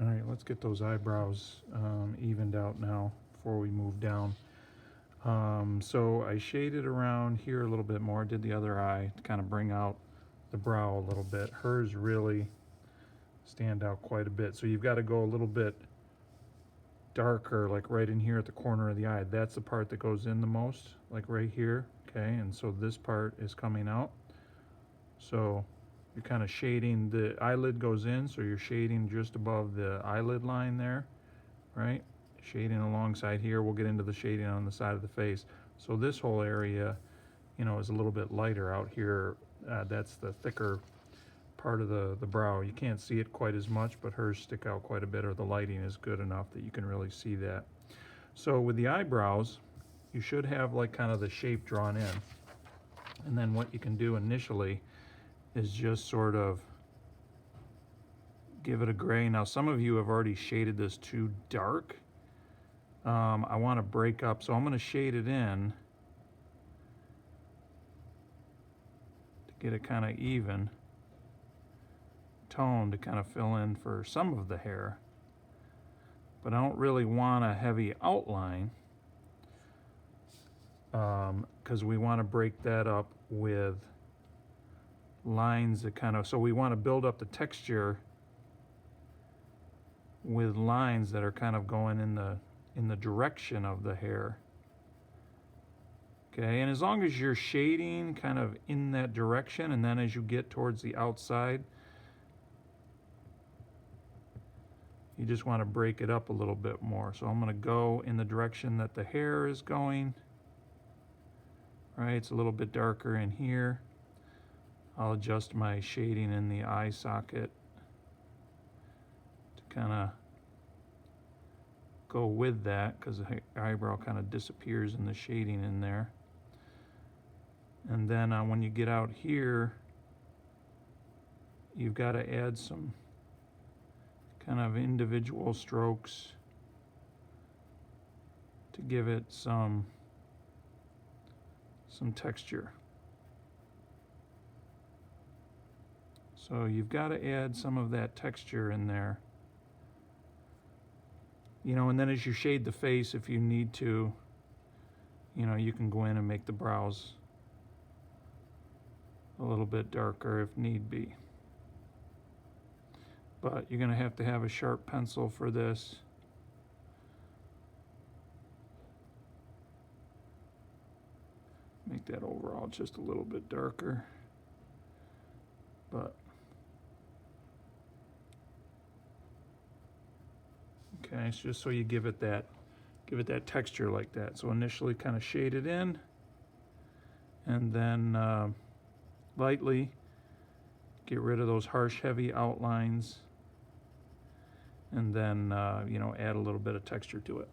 All right, let's get those eyebrows evened out now before we move down. So I shaded around here a little bit more, did the other eye to kind of bring out the brow a little bit. Hers really stand out quite a bit. So you've got to go a little bit darker, like right in here at the corner of the eye. That's the part that goes in the most, like right here, okay? And so this part is coming out. So you're kind of shading, the eyelid goes in, so you're shading just above the eyelid line there, right? Shading alongside here. We'll get into the shading on the side of the face. So this whole area, you know, is a little bit lighter out here. That's the thicker part of the brow. You can't see it quite as much, but hers stick out quite a bit, or the lighting is good enough that you can really see that. So with the eyebrows, you should have like kind of the shape drawn in. And then what you can do initially is just sort of give it a gray. Now some of you have already shaded this too dark. I want to break up, so I'm going to shade it in to get it kind of even tone to kind of fill in for some of the hair. But I don't really want a heavy outline because we want to break that up with lines that kind of, so we want to build up the texture with lines that are kind of going in the direction of the hair. Okay, and as long as you're shading kind of in that direction, and then as you get towards the outside, you just want to break it up a little bit more. So I'm going to go in the direction that the hair is going. Right, it's a little bit darker in here. I'll adjust my shading in the eye socket to kind of go with that, because the eyebrow kind of disappears in the shading in there. And then when you get out here, you've got to add some kind of individual strokes to give it some texture. So you've got to add some of that texture in there. You know, and then as you shade the face, if you need to, you know, you can go in and make the brows a little bit darker if need be. But you're going to have a sharp pencil for this. Make that overall just a little bit darker. But okay, it's just so you give it that texture like that. So initially kind of shade it in, and then lightly get rid of those harsh, heavy outlines, and then you know, add a little bit of texture to it.